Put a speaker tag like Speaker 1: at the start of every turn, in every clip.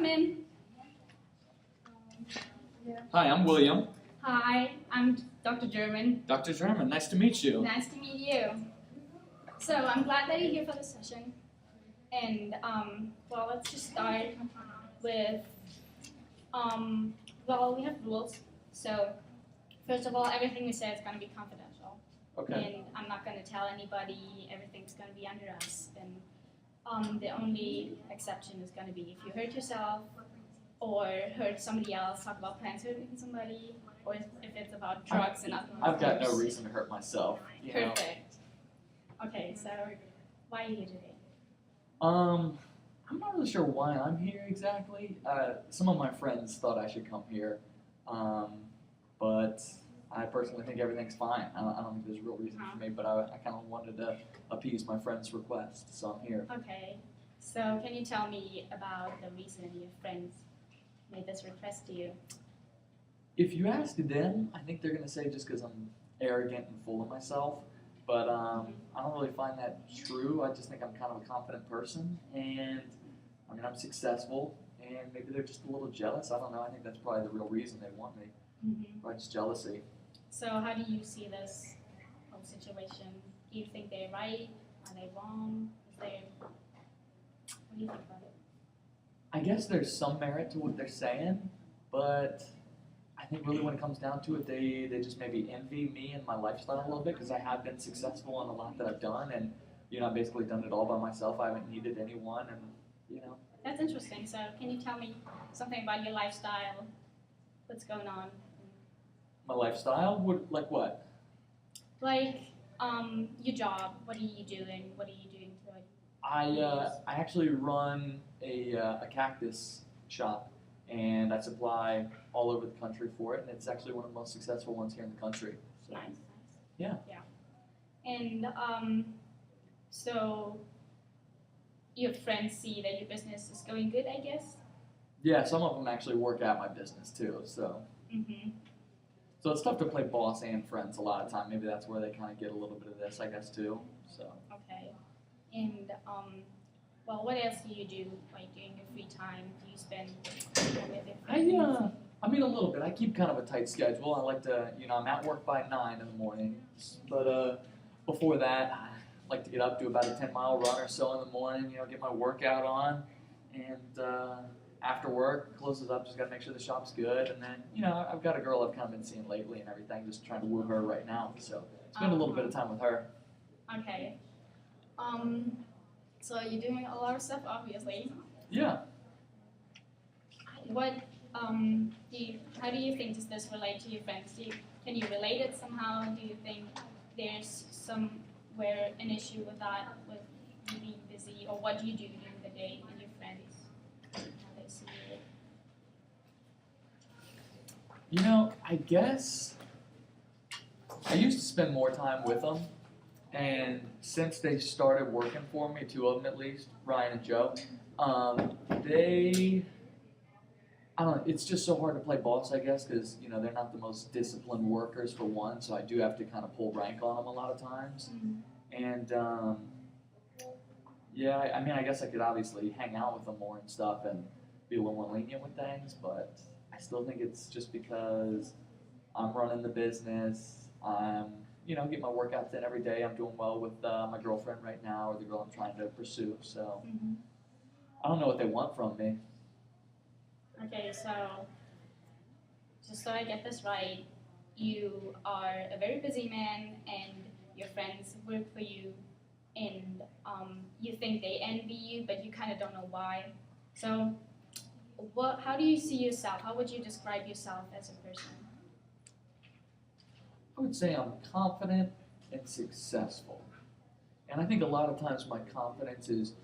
Speaker 1: come in.
Speaker 2: Hi, I'm William.
Speaker 1: Hi, I'm Dr. German.
Speaker 2: Dr. German, nice to meet you.
Speaker 1: Nice to meet you. So I'm glad that you're here for the session. And well, let's just start with well, we have rules. So first of all, everything we say is going to be confidential.
Speaker 2: Okay.
Speaker 1: And I'm not going to tell anybody. Everything's going to be under us. And the only exception is going to be if you hurt yourself or hurt somebody else, talk about plans hurting somebody, or if it's about drugs and alcohol.
Speaker 2: I've got no reason to hurt myself.
Speaker 1: Perfect. Okay, so why are you here today?
Speaker 2: I'm not really sure why I'm here exactly. Some of my friends thought I should come here, but I personally think everything's fine. I don't think there's a real reason for me, but I kind of wanted to appease my friend's request, so I'm here.
Speaker 1: Okay, so can you tell me about the reason your friends made this request to you?
Speaker 2: If you ask them, I think they're going to say just because I'm arrogant and full of myself, but I don't really find that true. I just think I'm kind of a confident person, and I mean, I'm successful, and maybe they're just a little jealous. I don't know. I think that's probably the real reason they want me. Probably just jealousy.
Speaker 1: So how do you see this whole situation? Do you think they're right? Are they wrong? What do you think about it?
Speaker 2: I guess there's some merit to what they're saying, but I think really when it comes down to it, they just maybe envy me and my lifestyle a little bit because I have been successful in a lot that I've done, and I've basically done it all by myself. I haven't needed anyone, and
Speaker 1: That's interesting. So can you tell me something about your lifestyle? What's going on?
Speaker 2: My lifestyle? Like what?
Speaker 1: Like your job. What are you doing? What are you doing to like?
Speaker 2: I actually run a cactus shop, and I supply all over the country for it, and it's actually one of the most successful ones here in the country. So.
Speaker 1: Nice.
Speaker 2: Yeah.
Speaker 1: Yeah. And so your friends see that your business is going good, I guess.
Speaker 2: Yeah, some of them actually work at my business too. So. So it's tough to play boss and friends a lot of time. Maybe that's where they kind of get a little bit of this, I guess, too. So.
Speaker 1: Okay. And well, what else do you do, like during your free time? Do you spend with your friends?
Speaker 2: I mean a little bit. I keep kind of a tight schedule. I like to, I'm at work by 9 in the morning, but before that, I like to get up, do about a 10-mile run or so in the morning. Get my workout on, and after work, closes up. Just got to make sure the shop's good, and then I've got a girl I've kind of been seeing lately and everything. Just trying to woo her right now. So spend a little bit of time with her.
Speaker 1: Okay. So you're doing a lot of stuff, obviously.
Speaker 2: Yeah.
Speaker 1: What how do you think does this relate to your friends? Can you relate it somehow? Do you think there's somewhere an issue with that, with you being busy, or what do you do during the day and your friends? How they see it?
Speaker 2: I guess I used to spend more time with them, and since they started working for me, 2 of them at least, Ryan and Joe, I don't know, it's just so hard to play boss, I guess, because, they're not the most disciplined workers for one, so I do have to kind of pull rank on them a lot of times. And, yeah, I mean, I guess I could obviously hang out with them more and stuff and be a little more lenient with things, but I still think it's just because I'm running the business, I'm, get my workouts in every day, I'm doing well with my girlfriend right now, or the girl I'm trying to pursue, so I don't know what they want from me.
Speaker 1: Okay, so just so I get this right, you are a very busy man and your friends work for you and you think they envy you, but you kind of don't know why. So how do you see yourself? How would you describe yourself as a person?
Speaker 2: I would say I'm confident and successful. And I think a lot of times my confidence is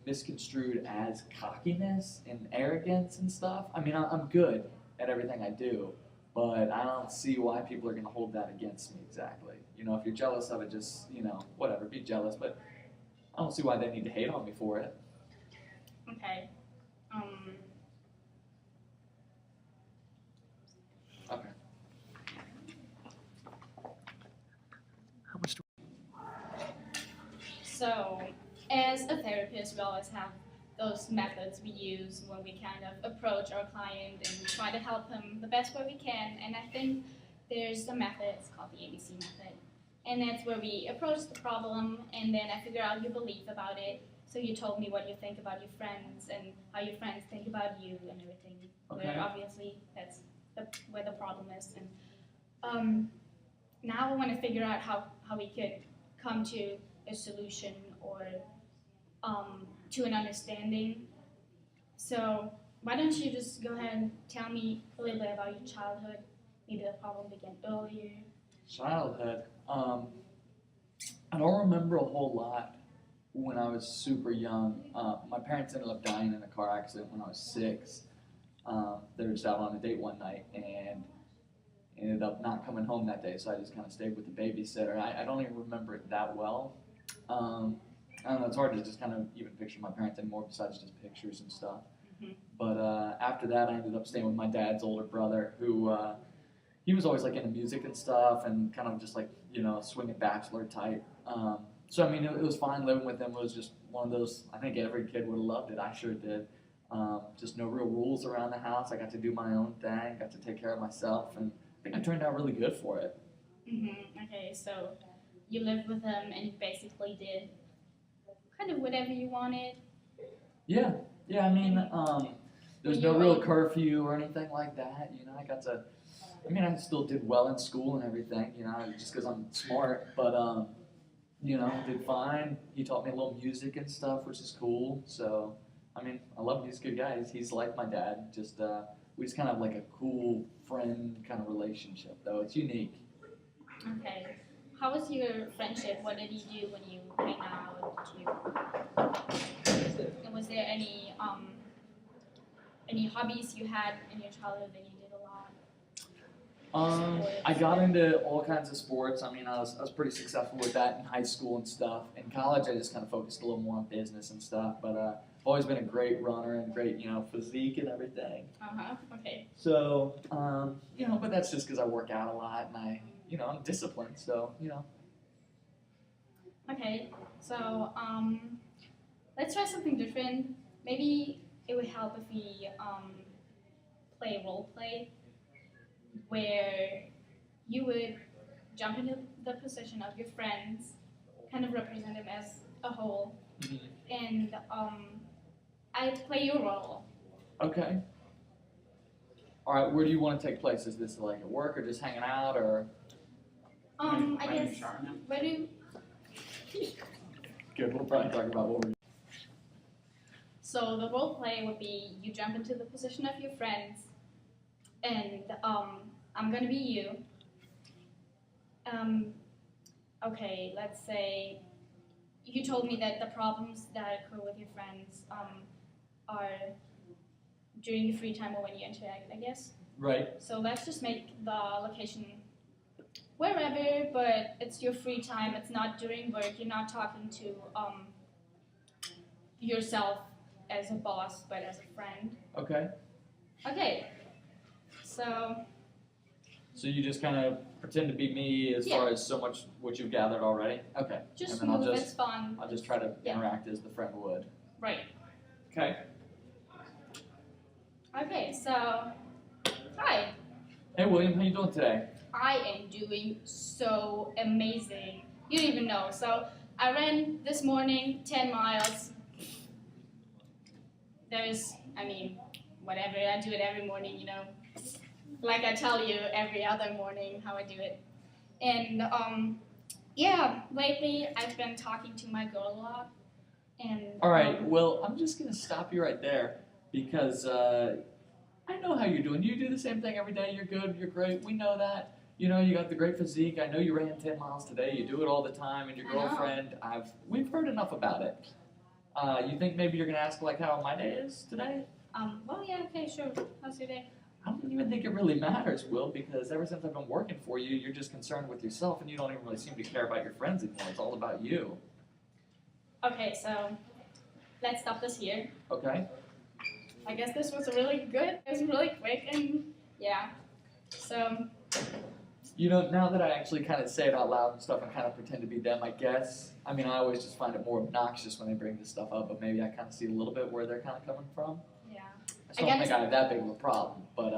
Speaker 2: misconstrued as cockiness and arrogance and stuff. I mean, I'm good at everything I do, but I don't see why people are going to hold that against me exactly. If you're jealous of it, just, whatever, be jealous, but I don't see why they need to hate on me for it.
Speaker 1: Okay.
Speaker 2: Okay. How much do
Speaker 1: So, as a therapist, we always have those methods we use when we kind of approach our client and try to help him the best way we can. And I think there's a method, it's called the ABC method. And that's where we approach the problem and then I figure out your belief about it. So you told me what you think about your friends and how your friends think about you and everything.
Speaker 2: Okay.
Speaker 1: Where obviously that's where the problem is. And now I want to figure out how we could come to a solution or to an understanding. So why don't you just go ahead and tell me a little bit about your childhood? Maybe the problem began earlier.
Speaker 2: Childhood. I don't remember a whole lot when I was super young. My parents ended up dying in a car accident when I was 6. They were just out on a date one night and ended up not coming home that day, so I just kind of stayed with the babysitter. I don't even remember it that well. I don't know, it's hard to just kind of even picture my parents anymore besides just pictures and stuff.
Speaker 1: Mm-hmm.
Speaker 2: But after that, I ended up staying with my dad's older brother, who he was always like into music and stuff, and kind of just like swinging bachelor type. So I mean, it was fine living with him. It was just one of those. I think every kid would have loved it. I sure did. Just no real rules around the house. I got to do my own thing. Got to take care of myself, and I think I turned out really good for it.
Speaker 1: Mm-hmm. Okay, so you lived with him, and you basically did kind of whatever you wanted.
Speaker 2: Yeah. I mean, there's no real curfew or anything like that. I got to. I mean, I still did well in school and everything. Just because I'm smart, but did fine. He taught me a little music and stuff, which is cool. So, I mean, I love him. He's a good guy. He's like my dad. Just we just kind of like a cool friend kind of relationship, though. It's unique.
Speaker 1: Okay. How was your friendship? What did you do when you hang out? Was there any hobbies you had in your childhood that you did a lot?
Speaker 2: I got into all kinds of sports. I mean, I was pretty successful with that in high school and stuff. In college, I just kind of focused a little more on business and stuff. But I've always been a great runner and great, physique and everything.
Speaker 1: Okay.
Speaker 2: So, but that's just because I work out a lot and I'm disciplined. So,
Speaker 1: Okay. So, let's try something different. Maybe it would help if we play role play, where you would jump into the position of your friends, kind of represent them as a whole, and I play your role.
Speaker 2: Okay. All right. Where do you want to take place? Is this like at work or just hanging out or?
Speaker 1: I guess. Where do?
Speaker 2: Good. We'll probably talk about what we're.
Speaker 1: So the role play would be you jump into the position of your friends, and I'm gonna be you. Okay, let's say you told me that the problems that occur with your friends are during your free time or when you interact, I guess.
Speaker 2: Right.
Speaker 1: So let's just make the location wherever, but it's your free time. It's not during work. You're not talking to yourself as a boss, but as a friend.
Speaker 2: Okay.
Speaker 1: Okay. So
Speaker 2: you just kind of pretend to be me as far as so much what you've gathered already? Okay.
Speaker 1: just
Speaker 2: and then
Speaker 1: move, it's fun.
Speaker 2: I'll just try to interact as the friend would.
Speaker 1: Right.
Speaker 2: Okay.
Speaker 1: Okay, so hi.
Speaker 2: Hey William, how you doing today?
Speaker 1: I am doing so amazing. You don't even know. So I ran this morning 10 miles. Whatever, I do it every morning, like I tell you every other morning how I do it. And lately I've been talking to my girl a lot. And
Speaker 2: all right, well, I'm just gonna stop you right there because I know how you're doing. You do the same thing every day. You're good. You're great. We know that. You got the great physique. I know you ran 10 miles today. You do it all the time. And your girlfriend, we've heard enough about it. You think maybe you're gonna ask like how my day is today?
Speaker 1: Well, yeah, okay, sure. How's your day?
Speaker 2: I don't even think it really matters, Will, because ever since I've been working for you, you're just concerned with yourself and you don't even really seem to care about your friends anymore. It's all about you.
Speaker 1: Okay, so let's stop this here.
Speaker 2: Okay.
Speaker 1: I guess this was really good. It was really quick and yeah. So
Speaker 2: You know, now that I actually kind of say it out loud and stuff and kind of pretend to be them, I guess. I mean, I always just find it more obnoxious when they bring this stuff up, but maybe I kind of see a little bit where they're kind of coming from.
Speaker 1: Yeah.
Speaker 2: I still don't think I have that big of a problem, but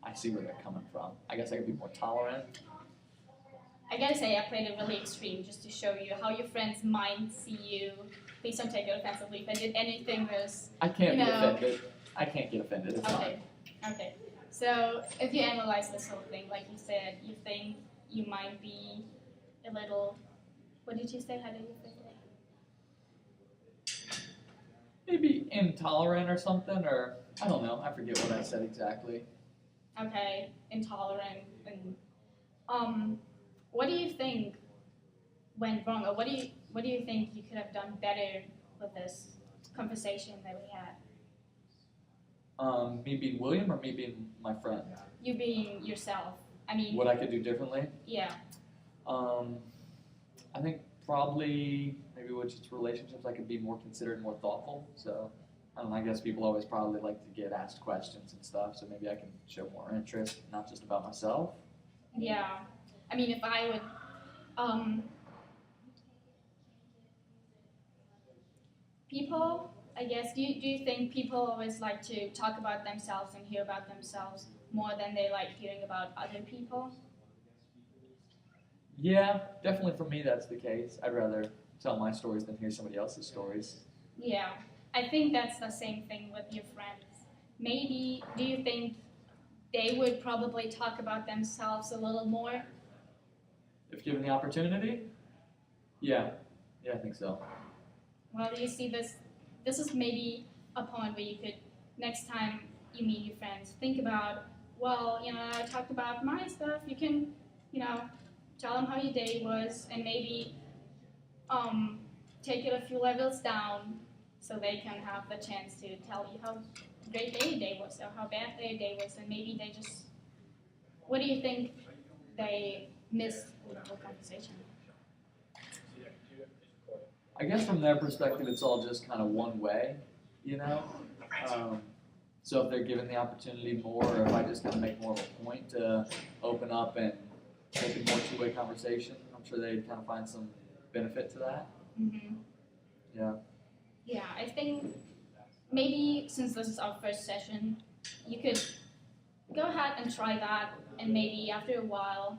Speaker 2: I see where they're coming from. I guess I could be more tolerant.
Speaker 1: I gotta say, I played it really extreme just to show you how your friends might see you. Please don't take it offensively. If I did anything that's
Speaker 2: I can't be offended. I can't get offended. It's
Speaker 1: okay. Okay. So if you analyze this whole thing, like you said, you think you might be a little. What did you say? How did you phrase it?
Speaker 2: Maybe intolerant or something, or I don't know. I forget what I said exactly.
Speaker 1: Okay, intolerant and what do you think went wrong, or what do you think you could have done better with this conversation that we had?
Speaker 2: Me being William or me being my friend?
Speaker 1: You being yourself. I mean,
Speaker 2: what I could do differently?
Speaker 1: Yeah.
Speaker 2: I think probably maybe with just relationships I could be more considerate, more thoughtful. So I don't know, I guess people always probably like to get asked questions and stuff, so maybe I can show more interest, not just about myself.
Speaker 1: Yeah. I mean, if I would, people, I guess, do you think people always like to talk about themselves and hear about themselves more than they like hearing about other people?
Speaker 2: Yeah, definitely for me that's the case. I'd rather tell my stories than hear somebody else's stories.
Speaker 1: Yeah, I think that's the same thing with your friends. Maybe, do you think they would probably talk about themselves a little more?
Speaker 2: If given the opportunity? Yeah, I think so.
Speaker 1: Well, do you see this? This is maybe a point where you could, next time you meet your friends, think about, well, I talked about my stuff. You can, tell them how your day was, and maybe take it a few levels down so they can have the chance to tell you how great their day was or how bad their day was, and maybe they just, what do you think they missed with the whole conversation?
Speaker 2: I guess from their perspective, it's all just kind of one way, So if they're given the opportunity more, or if I just kind of make more of a point to open up and make a more two-way conversation, I'm sure they'd kind of find some benefit to that.
Speaker 1: Mm-hmm.
Speaker 2: Yeah.
Speaker 1: Yeah, I think maybe since this is our first session, you could go ahead and try that, and maybe after a while,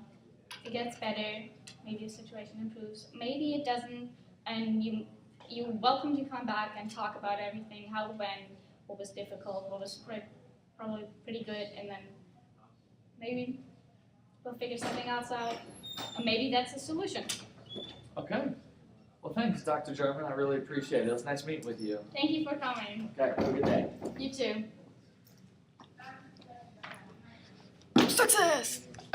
Speaker 1: it gets better, maybe the situation improves, maybe it doesn't, and you're welcome to come back and talk about everything, how it went, what was difficult, what was probably pretty good, and then maybe we'll figure something else out, and maybe that's a solution.
Speaker 2: Okay. Well, thanks, Dr. German. I really appreciate it. It was nice meeting with you.
Speaker 1: Thank you for coming.
Speaker 2: Okay, have a good day.
Speaker 1: You too.
Speaker 3: Success!